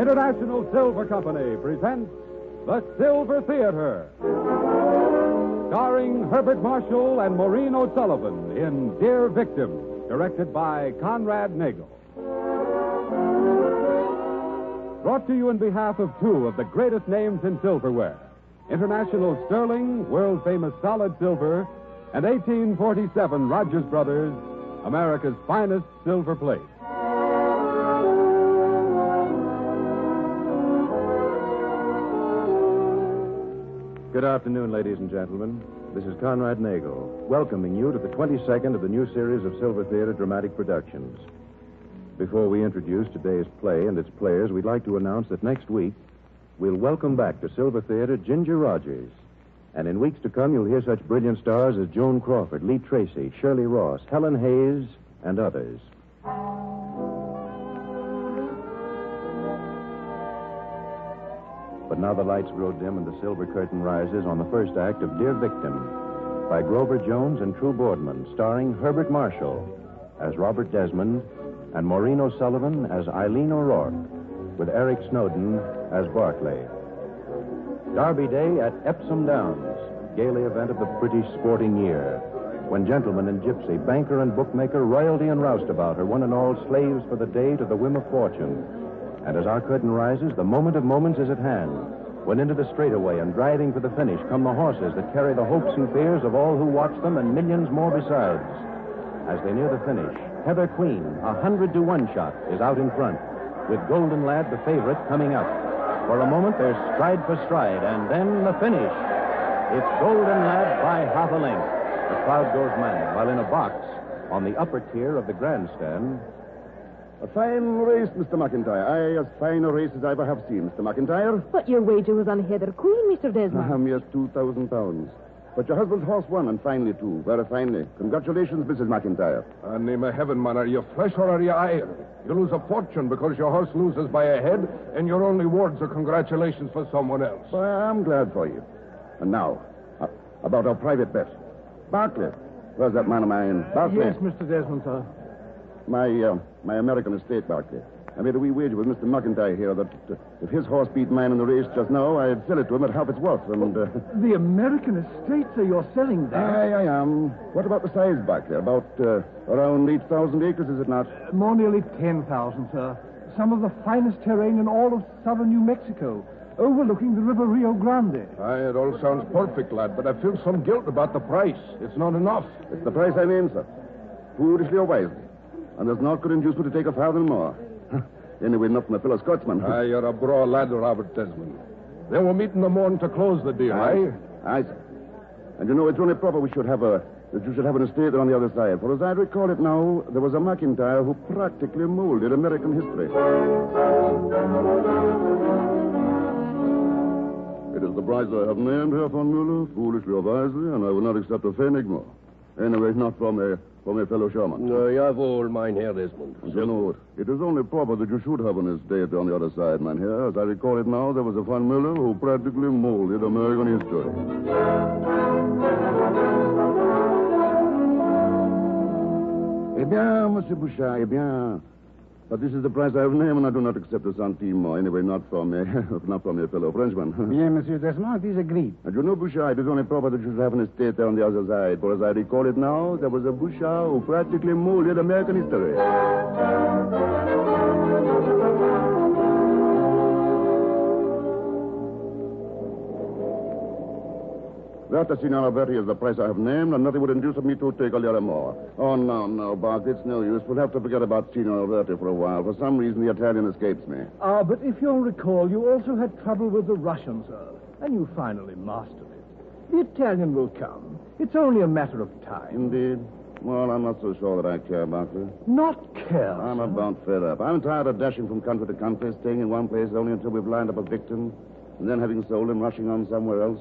International Silver Company presents The Silver Theater, starring Herbert Marshall and Maureen O'Sullivan in Dear Victim, directed by Conrad Nagel. Brought to you on behalf of two of the greatest names in silverware, International Sterling, world-famous solid silver, and 1847 Rogers Brothers, America's finest silver plate. Good afternoon, ladies and gentlemen. This is Conrad Nagel, welcoming you to the 22nd of the new series of Silver Theater dramatic productions. Before we introduce today's play and its players, we'd like to announce that next week we'll welcome back to Silver Theater Ginger Rogers. And in weeks to come, you'll hear such brilliant stars as Joan Crawford, Lee Tracy, Shirley Ross, Helen Hayes, and others. But now the lights grow dim and the silver curtain rises on the first act of Dear Victim by Grover Jones and True Boardman, starring Herbert Marshall as Robert Desmond and Maureen O'Sullivan as Eileen O'Rourke, with Eric Snowden as Barclay. Derby Day at Epsom Downs, gala event of the British sporting year, when gentleman and gypsy, banker and bookmaker, royalty and roustabout are one and all slaves for the day to the whim of fortune. And as our curtain rises, the moment of moments is at hand, when into the straightaway and driving for the finish come the horses that carry the hopes and fears of all who watch them and millions more besides. As they near the finish, Heather Queen, 100-to-1 shot, is out in front, with Golden Lad, the favorite, coming up. For a moment, there's stride for stride, and then the finish. It's Golden Lad by half a length. The crowd goes mad, while in a box, on the upper tier of the grandstand... A fine race, Mr. McIntyre. As fine a race as I ever have seen, Mr. McIntyre. But your wager was on Heather Queen, Mr. Desmond. Yes, £2,000. But your husband's horse won, and finely, too. Very finely. Congratulations, Mrs. McIntyre. Name of heaven, man, are you flesh or are you iron? You lose a fortune because your horse loses by a head, and your only words are congratulations for someone else. Well, I'm glad for you. And now, about our private bet. Barclay. Where's that man of mine? Barclay. Yes, Mr. Desmond, sir. My American estate, Barclay. I made a wee wager with Mr. McIntyre here that if his horse beat mine in the race just now, I'd sell it to him at half its worth. And The American estate, sir, you're selling that? I am. What about the size, Barclay? About around 8,000 acres, is it not? More nearly 10,000, sir. Some of the finest terrain in all of southern New Mexico, overlooking the River Rio Grande. It all sounds perfect, lad, but I feel some guilt about the price. It's not enough. It's the price I named, sir. Foolishly or wisely. And there's naught could induce me to take a farthing more. Anyway, not from a fellow Scotsman. You're a braw lad, Robert Desmond. Then we'll meet in the morning to close the deal, eh? Aye, sir. And you know, it's only proper that you should have an estate on the other side. For as I recall it now, there was a McIntyre who practically molded American history. It is the price I have named, Herr von Müller, foolishly or wisely, and I will not accept a pfennig more. Anyway, not from a fellow Sherman. Jawohl, mein Herr Desmond. You know, it is only proper that you should have an estate on the other side, mein Herr. As I recall it now, there was a von Müller who practically molded American history. Eh bien, Monsieur Bouchard, eh bien. But this is the price I have named, and I do not accept a centime more. Anyway, not from a fellow Frenchman. Bien, Monsieur Desmond, it is agreed. And you know, Bouchard, it is only proper that you should have an estate there on the other side. For as I recall it now, there was a Bouchard who practically molded American history. That, Signora Bertie, is the price I have named, and nothing would induce me to take a little more. Oh, no, Bart, it's no use. We'll have to forget about Signora Bertie for a while. For some reason, the Italian escapes me. But if you'll recall, you also had trouble with the Russian, sir, and you finally mastered it. The Italian will come. It's only a matter of time. Indeed. Well, I'm not so sure that I care, Barclay. Not care, I'm sir. about fed up. I'm tired of dashing from country to country, staying in one place only until we've lined up a victim, and then having sold him, rushing on somewhere else.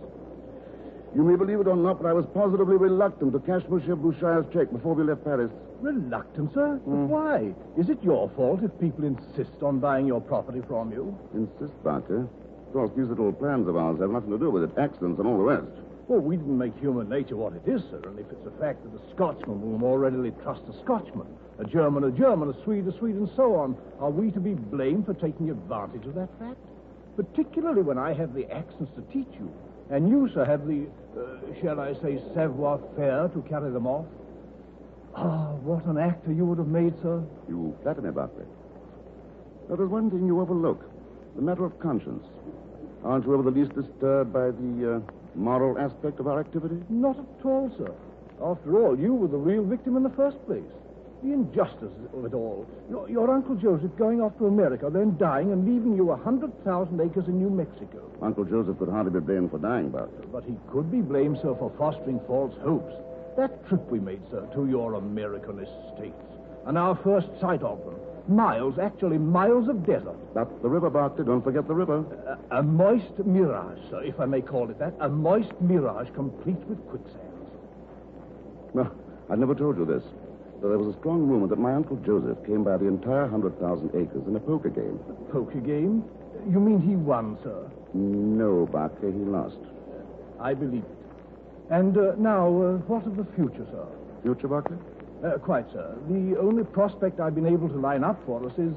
You may believe it or not, but I was positively reluctant to cash Monsieur Bouchard's check before we left Paris. Reluctant, sir? But why? Is it your fault if people insist on buying your property from you? Insist, Barclay? Of course, these little plans of ours have nothing to do with it. Accidents and all the rest. Well, we didn't make human nature what it is, sir, and if it's a fact that a Scotsman will more readily trust a Scotchman, a German, a Swede, and so on, are we to be blamed for taking advantage of that fact? Particularly when I have the accents to teach you, and you, sir, have the, shall I say, savoir-faire to carry them off. Ah, what an actor you would have made, sir. You flatter me, Barclay. Now, there's one thing you overlook. The matter of conscience. Aren't you ever the least disturbed by the moral aspect of our activity? Not at all, sir. After all, you were the real victim in the first place. The injustice of it all. Your Uncle Joseph going off to America, then dying and leaving you 100,000 acres in New Mexico. Uncle Joseph could hardly be blamed for dying, Barclay. But he could be blamed, sir, for fostering false hopes. That trip we made, sir, to your American estates, and our first sight of them. Miles of desert. That's the river, Barclay. Don't forget the river. A moist mirage, sir, if I may call it that. A moist mirage complete with quicksands. No, I never told you this. But there was a strong rumor that my Uncle Joseph came by the entire 100,000 acres in a poker game. A poker game? You mean he won, sir? No, Barclay, he lost. I believe it. And now, what of the future, sir? Future, Barclay? Quite, sir. The only prospect I've been able to line up for us is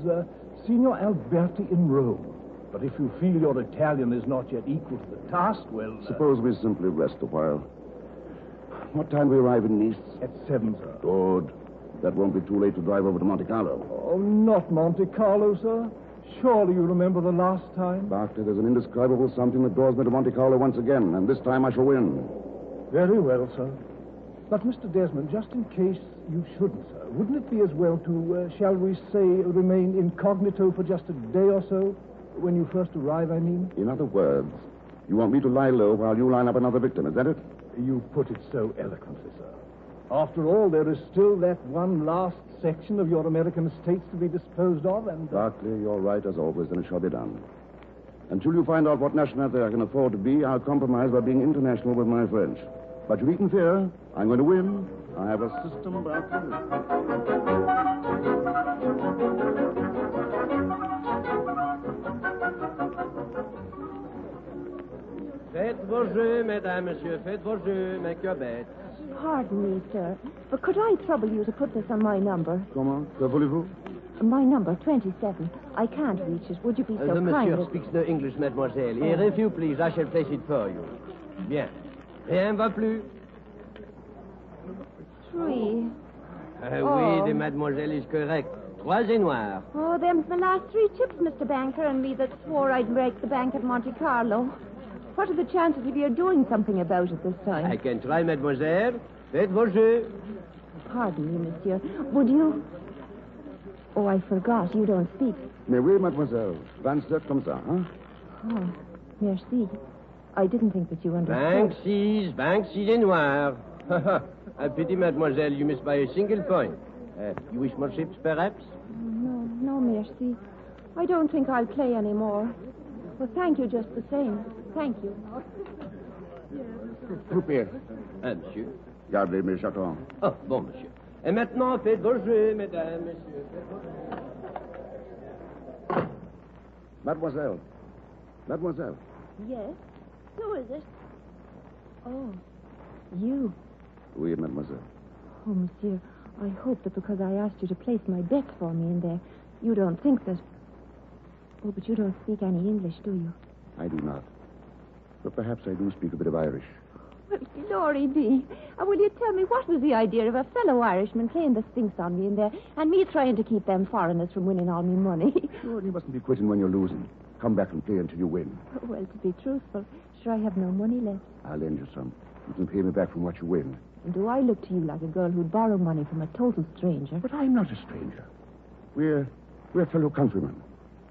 Signor Alberti in Rome. But if you feel your Italian is not yet equal to the task, well... Suppose we simply rest a while. What time do we arrive in Nice? At 7, sir. Good. That won't be too late to drive over to Monte Carlo. Oh, not Monte Carlo, sir. Surely you remember the last time? Barclay, there's an indescribable something that draws me to Monte Carlo once again, and this time I shall win. Very well, sir. But, Mr. Desmond, just in case you shouldn't, sir, wouldn't it be as well to, shall we say, remain incognito for just a day or so? When you first arrive, I mean? In other words, you want me to lie low while you line up another victim, is that it? You put it so eloquently, sir. After all, there is still that one last section of your American estates to be disposed of, and... Barclay, you're right, as always, and it shall be done. Until you find out what nationality I can afford to be, I'll compromise by being international with my French. But you needn't fear. I'm going to win. I have a system, Barclay. Faites vos jeux, mesdames, messieurs. Faites vos jeux, make your bets. Pardon me, sir, but could I trouble you to put this on my number? Comment? Que voulez-vous? My number, 27. I can't reach it. Would you be so The kind monsieur as... speaks no English, mademoiselle. Here, if you please, I shall place it for you. Bien. Rien va plus? 3. Oui, the mademoiselle is correct. 3 et noir. Oh, them's my last 3 chips, Mr. Banker, and me that swore I'd break the bank at Monte Carlo. What are the chances of your doing something about it this time? I can try, mademoiselle. Faites vos jeux. Pardon me, monsieur. Would you... Oh, I forgot. You don't speak. Mais oui, mademoiselle. 27 comme ça, hein? Oh, merci. I didn't think that you understood. Bank 6 et noir. A pity, mademoiselle, you missed by a single point. You wish more chips, perhaps? No, merci. I don't think I'll play anymore. Well, thank you just the same. Thank you. Croupier. Monsieur. Gardez mes chatons. Oh, bon, monsieur. Et maintenant, faites vos jeux, mesdames, messieurs. Faites vos jeux. Mademoiselle. Mademoiselle. Yes? Who is it? Oh, you. Oui, mademoiselle. Oh, monsieur, I hope that because I asked you to place my bets for me in there, you don't think that... Oh, but you don't speak any English, do you? I do not. But perhaps I do speak a bit of Irish. Well, glory be. Will you tell me what was the idea of a fellow Irishman playing the Sphinx on me in there and me trying to keep them foreigners from winning all me money? Sure, you mustn't be quitting when you're losing. Come back and play until you win. Well, to be truthful, sure I have no money left. I'll lend you some. You can pay me back from what you win. And do I look to you like a girl who'd borrow money from a total stranger? But I'm not a stranger. We're fellow countrymen.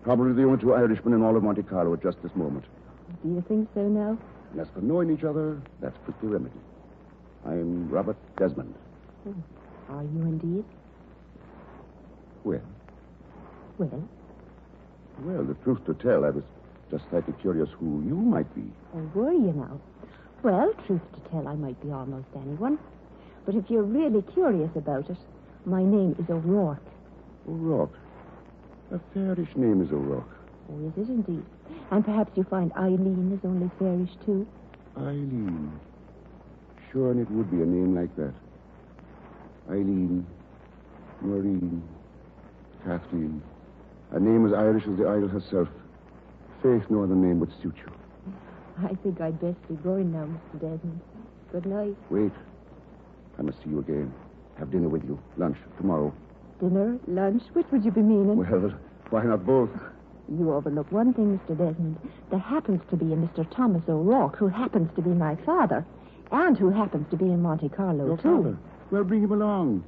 Probably the only 2 Irishmen in all of Monte Carlo at just this moment. Do you think so now? And as for knowing each other, that's quickly remedied. I'm Robert Desmond. Oh, are you indeed? Well? Well, The truth to tell, I was just slightly curious who you might be. oh, were you now? Well, truth to tell, I might be almost anyone. But if you're really curious about it, my name is O'Rourke. O'Rourke. A fairish name is O'Rourke. Oh, is it indeed? And perhaps you find Eileen is only fairish, too. Eileen. Sure, and it would be a name like that. Eileen, Maureen, Kathleen. A name as Irish as the Isle herself. Faith, no other name would suit you. I think I'd best be going now, Mr. Desmond. Good night. Wait. I must see you again. Have dinner with you. Lunch, tomorrow. Dinner, lunch, which would you be meaning? Well, why not both? You overlook one thing, Mr. Desmond. There happens to be a Mr. Thomas O'Rourke who happens to be my father, and who happens to be in Monte Carlo, Your too. father? Well, bring him along.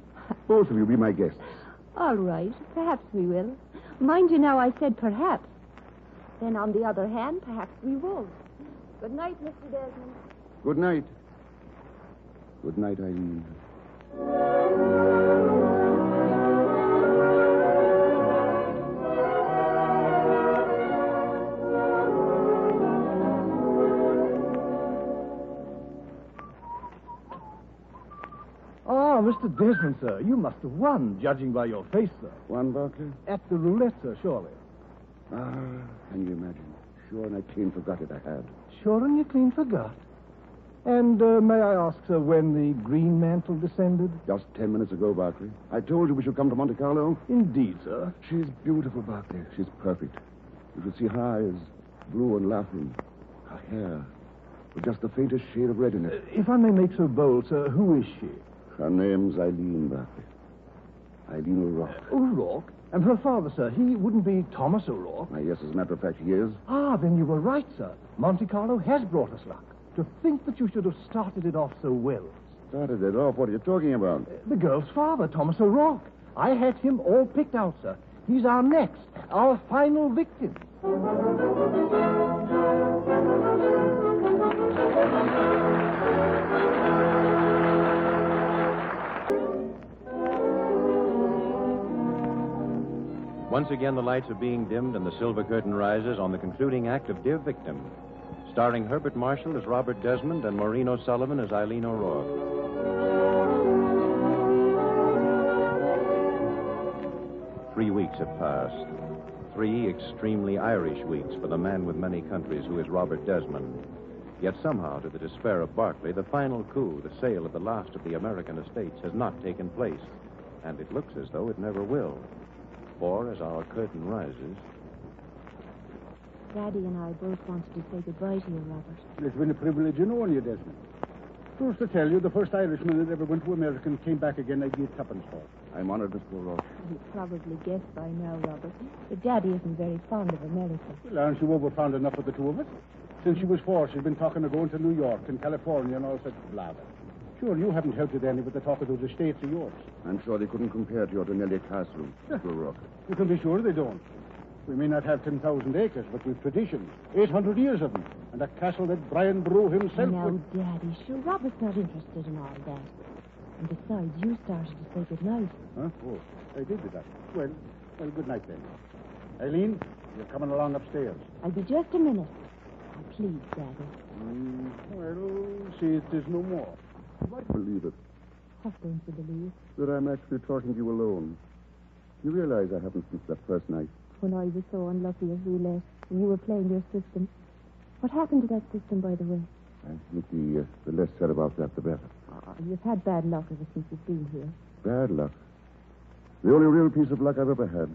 Both of you be my guests. All right. Perhaps we will. Mind you now, I said perhaps. Then, on the other hand, perhaps we won't. Good night, Mr. Desmond. Good night. Good night, Eileen. Ah, Mr. Desmond, sir. You must have won, judging by your face, sir. One, Barclay? At the roulette, sir, surely. Ah, can you imagine? Sure, and I clean forgot it I had. Sure, and you clean forgot. And may I ask, sir, when the green mantle descended? Just 10 minutes ago, Barclay. I told you we should come to Monte Carlo. Indeed, sir. She's beautiful, Barclay. She's perfect. You should see her eyes, blue and laughing. Her hair, with just the faintest shade of red in it. If I may make so bold, sir, who is she? Her name's Eileen, Barclay. Eileen O'Rourke. O'Rourke? And her father, sir, he wouldn't be Thomas O'Rourke? Why, yes, as a matter of fact, he is. Ah, then you were right, sir. Monte Carlo has brought us luck. To think that you should have started it off so well. Started it off? What are you talking about? The girl's father, Thomas O'Rourke. I had him all picked out, sir. He's our next, our final victim. Once again, the lights are being dimmed and the silver curtain rises on the concluding act of Dear Victim, starring Herbert Marshall as Robert Desmond and Maureen O'Sullivan as Eileen O'Rourke. Three weeks have passed. 3 extremely Irish weeks for the man with many countries who is Robert Desmond. Yet somehow, to the despair of Barclay, the final coup, the sale of the last of the American estates, has not taken place. And it looks as though it never will. For, as our curtain rises... Daddy and I both wanted to say goodbye to you, Robert. It's been a privilege in knowing you, Desmond. First to tell you, the first Irishman that ever went to America and came back again, I gave tuppence for. I'm honored, Mr. O'Rourke. You probably guessed by now, Robert, that Daddy isn't very fond of America. Well, aren't you over fond enough of the two of us? Since she was 4, she's been talking of going to New York and California and all such blather. Sure, you haven't helped it any with the talk of those estates of yours. I'm sure they couldn't compare to your Dunelli Castle, Mr. O'Rourke. You can be sure they don't. We may not have 10,000 acres, but we've traditions. 800 years of them. And a castle that Brian Brew himself Now, would... Daddy, sure, Robert's not interested in all that. And besides, you started to say goodnight. Huh? Oh, I did do that. Well, good night then. Eileen, you're coming along upstairs. I'll be just a minute. Oh, please, Daddy. Well, see, it is no more. You might believe it, What don't you believe? that I'm actually talking to you alone. You realize I haven't since that first night. When I was so unlucky as roulette, and you were playing your system. What happened to that system, by the way? I think the less said about that, the better. You've had bad luck ever since you've been here. Bad luck. The only real piece of luck I've ever had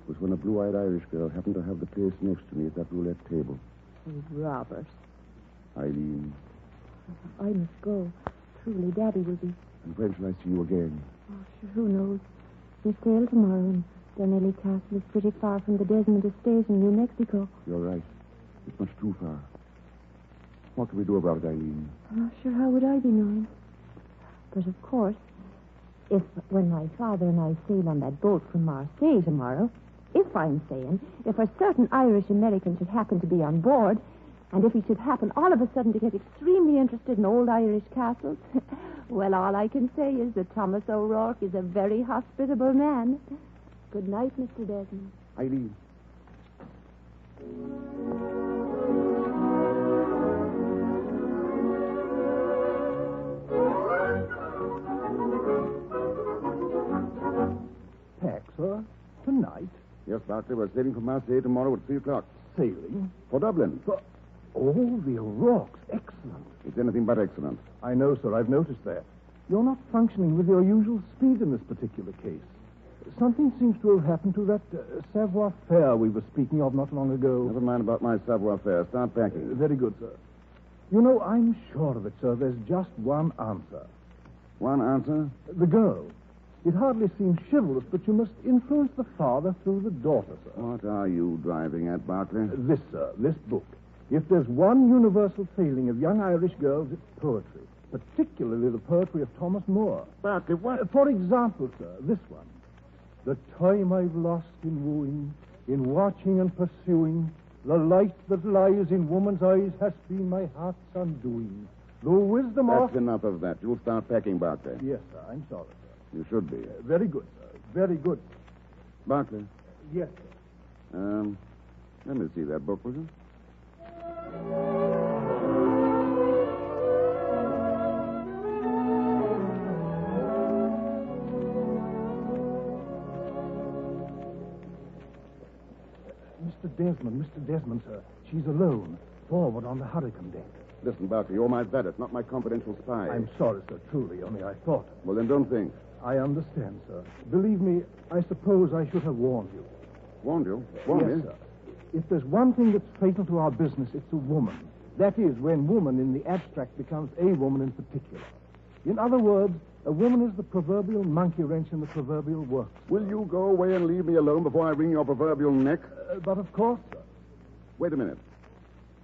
was when a blue-eyed Irish girl happened to have the place next to me at that roulette table. Oh, Robert. Eileen. I must go. Truly, Daddy will be... And when shall I see you again? Oh, sure, who knows? We sail tomorrow, and Dunelli Castle is pretty far from the Desmond Estate in New Mexico. You're right. It's much too far. What can we do about it, Eileen? Oh, sure, how would I be knowing? But, of course, when my father and I sail on that boat from Marseille tomorrow, if I'm saying, if a certain Irish-American should happen to be on board, and if he should happen all of a sudden to get extremely interested in old Irish castles, well, all I can say is that Thomas O'Rourke is a very hospitable man. Good night, Mr. Desmond. Eileen. Pack, sir? Tonight? Yes, Barclay, we're sailing from Marseille tomorrow at 3 o'clock. Sailing? For Dublin. Oh, the O'Rourke's. Excellent. It's anything but excellent. I know, sir. I've noticed that. You're not functioning with your usual speed in this particular case. Something seems to have happened to that savoir-faire we were speaking of not long ago. Never mind about my savoir-faire. Start packing. Very good, sir. You know, I'm sure of it, sir. There's just one answer. One answer? The girl. It hardly seems chivalrous, but you must influence the father through the daughter, sir. What are you driving at, Barclay? This, sir, this book. If there's one universal failing of young Irish girls, it's poetry, particularly the poetry of Thomas Moore. Barclay, what? For example, sir, this one. The time I've lost in wooing, in watching and pursuing, the light that lies in woman's eyes has been my heart's undoing. Though wisdom That's enough of that. You'll start packing, Barclay. Yes, sir, I'm sorry, sir. You should be. Very good, sir. Very good. Barclay. Yes, sir. Let me see that book, will you? Mr. Desmond, sir. She's alone, forward on the hurricane deck. Listen, Barclay, you're my vedette, not my confidential spy. I'm sorry, sir, truly, only I thought. Well, then don't think. I understand, sir. Believe me, I suppose I should have warned you. Warned you? Warned Yes, me? sir. If there's one thing that's fatal to our business, it's a woman. That is, when woman in the abstract becomes a woman in particular. In other words, a woman is the proverbial monkey wrench in the proverbial works. Will you go away and leave me alone before I wring your proverbial neck? But of course, sir. Wait a minute.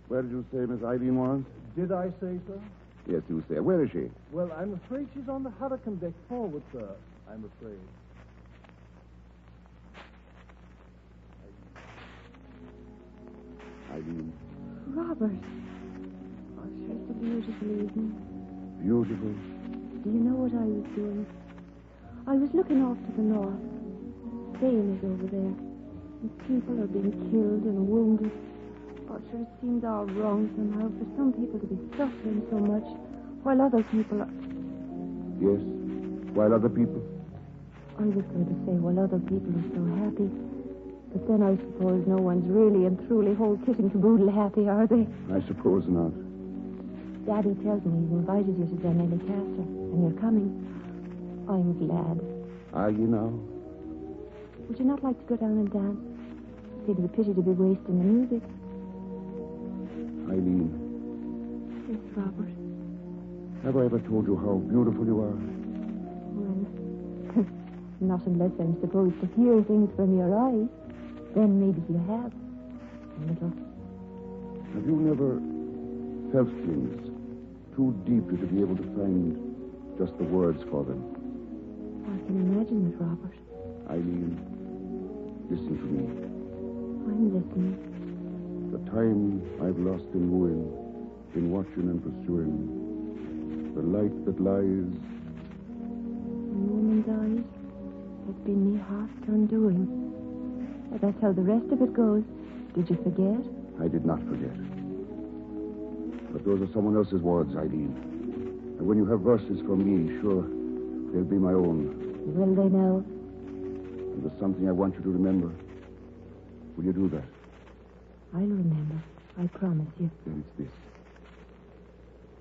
Where did you say Miss Eileen was? Did I say, sir? Yes, you said. Where is she? Well, I'm afraid she's on the hurricane deck forward, sir. I'm afraid. Eileen. Robert. Oh, sure, it's a beautiful evening. Beautiful. Do you know what I was doing? I was looking off to the north. Spain is over there. And people are being killed and wounded. Oh, sure, it seems all wrong somehow for some people to be suffering so much, while other people are... Yes. While other people? I was going to say, while other people are so happy. But then I suppose no one's really and truly whole kit and caboodle happy, are they? I suppose not. Daddy tells me he's invited you to Dunelly Castle, and you're coming. I'm glad. Are you now? Would you not like to go down and dance? It seems a pity to be wasting the music. Eileen, Yes, Robert. have I ever told you how beautiful you are? Well, not unless I'm supposed to hear things from your eyes. Then maybe you have. A little. Have you never felt things too deeply to be able to find just the words for them? I can imagine it, Robert. Eileen, listen to me. I'm listening. The time I've lost in wooing, in watching and pursuing, the light that lies... In woman's eyes has been me heart's undoing. But that's how the rest of it goes. Did you forget? I did not forget. But those are someone else's words, Eileen. And when you have verses from me, sure, they'll be my own. Will they now? And there's something I want you to remember. Will you do that? I'll remember. I promise you. Then it's this.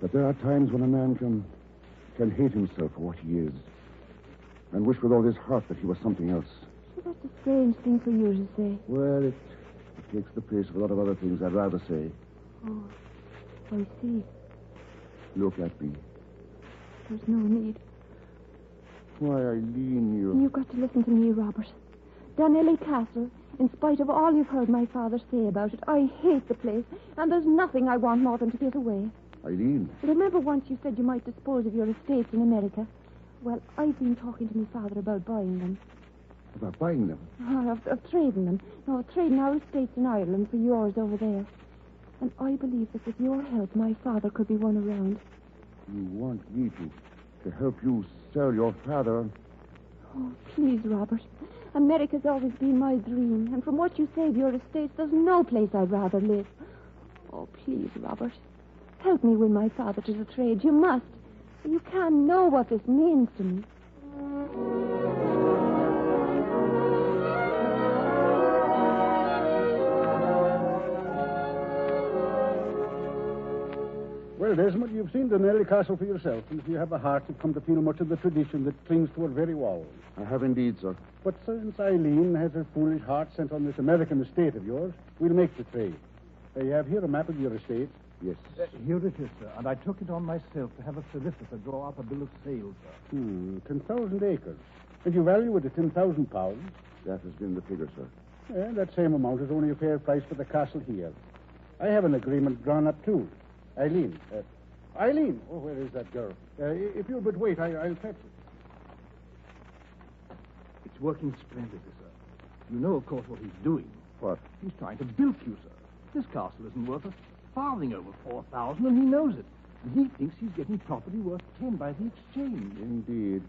That there are times when a man can hate himself for what he is. And wish with all his heart that he was something else. So that's a strange thing for you to say. Well, it takes the place of a lot of other things I'd rather say. Oh, I see. Look at me. There's no need. Why, Eileen, You've got to listen to me, Robert. Dunelly Castle, in spite of all you've heard my father say about it, I hate the place, and there's nothing I want more than to get away. Eileen. Remember once you said you might dispose of your estates in America? Well, I've been talking to my father about buying them. About buying them? Of trading them. No, trading our estates in Ireland for yours over there. And I believe that with your help, my father could be won around. You want me to help you sell your father? Oh, please, Robert. America's always been my dream, and from what you say of your estates, there's no place I'd rather live. Oh, please, Robert. Help me win my father to the trade. You must. You can't know what this means to me. Well, Desmond, you've seen Dunelly Castle for yourself, and if you have a heart, you've come to feel much of the tradition that clings to her very walls. I have indeed, sir. But since Eileen has her foolish heart set on this American estate of yours, we'll make the trade. You have here a map of your estate. Yes. Here it is, sir, and I took it on myself to have a solicitor draw up a bill of sale, sir. 10,000 acres. And you value it at £10,000. That has been the figure, sir. Yeah, that same amount is only a fair price for the castle here. I have an agreement drawn up, too. Eileen. Eileen! Oh, where is that girl? If you'll but wait, I'll fetch it. It's working splendidly, sir. You know, of course, what he's doing. What? He's trying to bilk you, sir. This castle isn't worth a farthing over 4,000, and he knows it. And he thinks he's getting property worth 10 by the exchange. Indeed.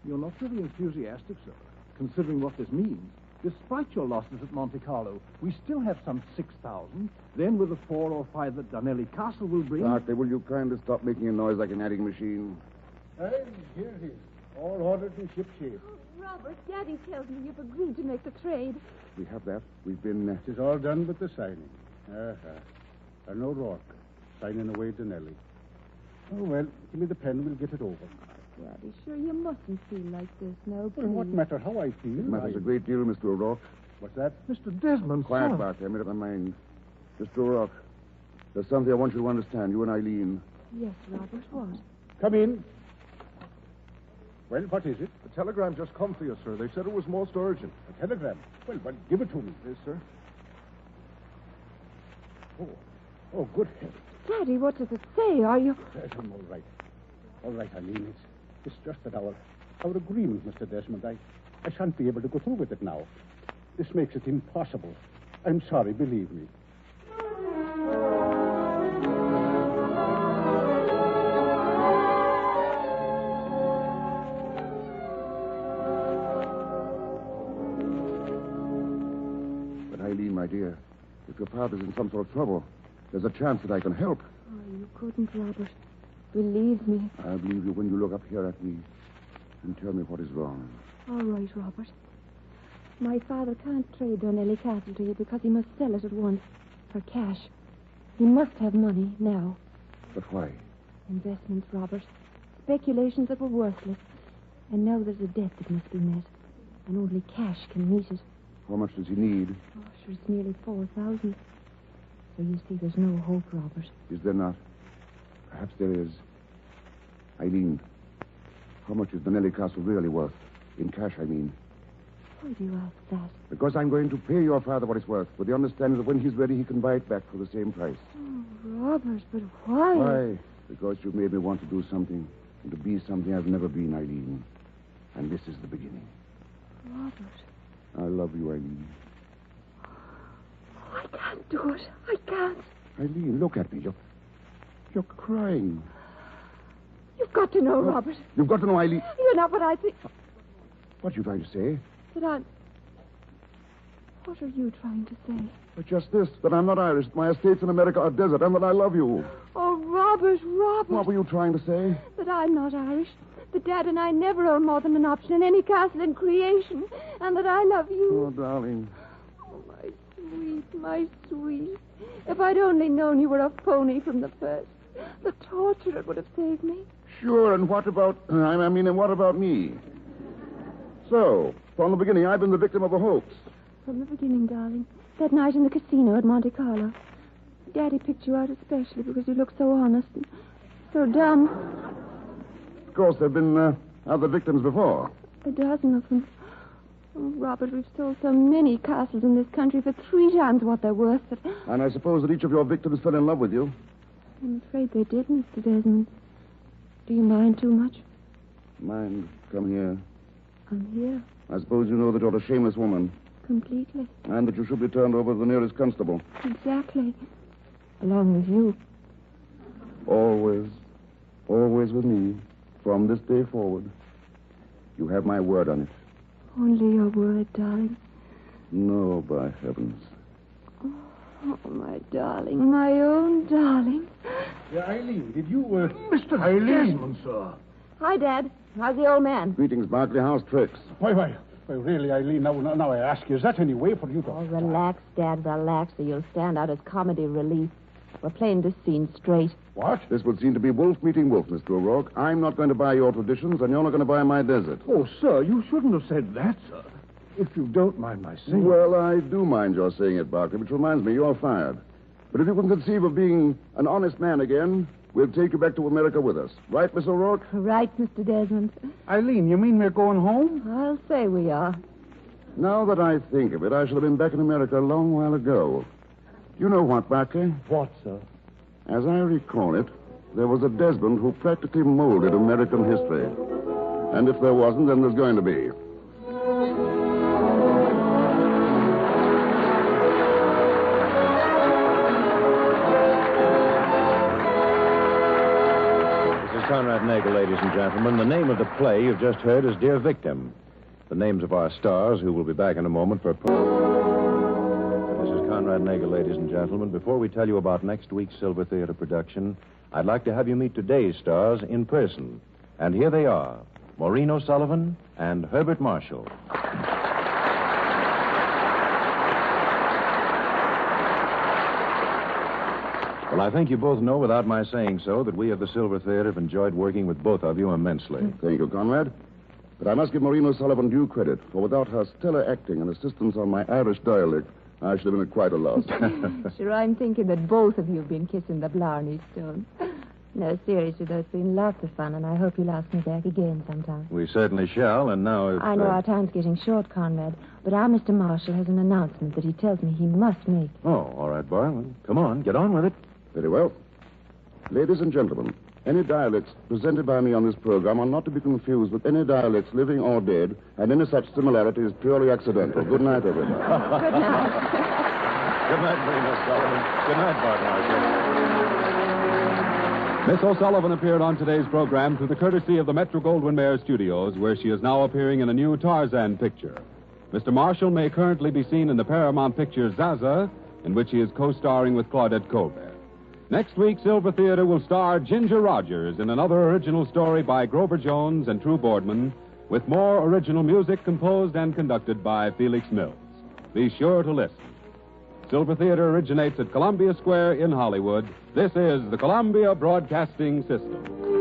You're not very enthusiastic, sir, considering what this means. Despite your losses at Monte Carlo, we still have some 6,000. Then with the 4 or 5 that Dunelly Castle will bring... Doctor, will you kindly stop making a noise like an adding machine? Here it is. All ordered and shipshape. Oh, Robert, Daddy tells me you've agreed to make the trade. We have that. We've been... It is all done but the signing. No Rourke. Signing away Dunelly. Oh, well, give me the pen. We'll get it over. Daddy, sure, you mustn't feel like this now, please. Well, what matter how I feel? It matters a great deal, Mr. O'Rourke. What's that? Mr. Desmond, Quiet, sir. Bart. I made up my mind. Mr. O'Rourke, there's something I want you to understand, you and Eileen. Yes, Robert, what? Come in. Well, what is it? A telegram just come for you, sir. They said it was most urgent. A telegram. Well, give it to me. Yes, sir. Oh, good heavens. Daddy, what does it say? Are you... I'm all right. All right, Eileen. It's just that our agreement, Mr. Desmond, I shan't be able to go through with it now. This makes it impossible. I'm sorry, believe me. But Eileen, my dear, if your father's in some sort of trouble, there's a chance that I can help. Oh, you couldn't, Robert. Believe me. I'll believe you when you look up here at me and tell me what is wrong. All right, Robert. My father can't trade Dunelly Castle to you because he must sell it at once for cash. He must have money now. But why? Investments, Robert. Speculations that were worthless. And now there's a debt that must be met. And only cash can meet it. How much does he need? Oh, sure, it's nearly 4,000. So you see, there's no hope, Robert. Is there not? Perhaps there is. Eileen, how much is Dunelly Castle really worth? In cash, I mean. Why do you ask that? Because I'm going to pay your father what it's worth, with the understanding that when he's ready, he can buy it back for the same price. Oh, Robert, but why? Why? Because you've made me want to do something, and to be something I've never been, Eileen. And this is the beginning. Robert. I love you, Eileen. Oh, I can't do it. I can't. Eileen, look at me. You're crying. You've got to know, Robert. You've got to know, Eileen. You're not what I think. What are you trying to say? That I'm... What are you trying to say? Just this, that I'm not Irish, that my estates in America are desert, and that I love you. Oh, Robert. What were you trying to say? That I'm not Irish. That Dad and I never own more than an option in any castle in creation. And that I love you. Oh, darling. Oh, my sweet. If I'd only known you were a phony from the first, the torture it would have saved me. Sure, and what about... and what about me? So, from the beginning, I've been the victim of a hoax. From the beginning, darling. That night in the casino at Monte Carlo. Daddy picked you out especially because you looked so honest and so dumb. Of course, there have been other victims before. A dozen of them. Oh, Robert, we've sold so many castles in this country for 3 times what they're worth. But And I suppose that each of your victims fell in love with you. I'm afraid they did, Mr. Desmond. Do you mind too much? Mind, come here. I'm here. I suppose you know that you're a shameless woman, Completely. and that you should be turned over to the nearest constable. Exactly. Along with you. Always with me, from this day forward. You have my word on it. Only your word, darling. No, by heavens. Oh, my darling, my own darling. Yeah, Eileen, did you, Mr. Desmond, sir. Hi, Dad. How's the old man? Greetings, Barkley. How's tricks? Why, really, Eileen, now I ask you, is that any way for you to... Oh, relax, Dad, relax, or you'll stand out as comedy relief. We're playing this scene straight. What? This would seem to be wolf meeting wolf, Mr. O'Rourke. I'm not going to buy your traditions, and you're not going to buy my desert. Oh, sir, you shouldn't have said that, sir. If you don't mind my saying. Well, I do mind your saying it, Barkley, which reminds me, you're fired. But if you can conceive of being an honest man again, we'll take you back to America with us. Right, Miss O'Rourke? Right, Mr. Desmond. Eileen, you mean we're going home? I'll say we are. Now that I think of it, I should have been back in America a long while ago. You know what, Barkley? What, sir? As I recall it, there was a Desmond who practically molded American history. And if there wasn't, then there's going to be. This is Conrad Nagel, ladies and gentlemen. The name of the play you've just heard is Dear Victim. The names of our stars, who will be back in a moment for... This is Conrad Nagel, ladies and gentlemen. Before we tell you about next week's Silver Theater production, I'd like to have you meet today's stars in person. And here they are, Maureen O'Sullivan and Herbert Marshall. Well, I think you both know, without my saying so, that we of the Silver Theater have enjoyed working with both of you immensely. Thank you, Conrad. But I must give Maureen O'Sullivan due credit, for without her stellar acting and assistance on my Irish dialect, I should have been at quite a loss. Sure, I'm thinking that both of you have been kissing the Blarney Stone. No, seriously, there's been lots of fun, and I hope you'll ask me back again sometime. We certainly shall, and now if... I know our time's getting short, Conrad, but our Mr. Marshall has an announcement that he tells me he must make. Oh, all right, Bar. Well, come on, get on with it. Very well. Ladies and gentlemen, any dialects presented by me on this program are not to be confused with any dialects living or dead, and any such similarity is purely accidental. Good night, everybody. Good night. Good night, Maureen O'Sullivan. Good night, Bart Marshall. Miss O'Sullivan appeared on today's program through the courtesy of the Metro-Goldwyn-Mayer Studios, where she is now appearing in a new Tarzan picture. Mr. Marshall may currently be seen in the Paramount picture Zaza, in which he is co-starring with Claudette Colbert. Next week, Silver Theater will star Ginger Rogers in another original story by Grover Jones and True Boardman, with more original music composed and conducted by Felix Mills. Be sure to listen. Silver Theater originates at Columbia Square in Hollywood. This is the Columbia Broadcasting System.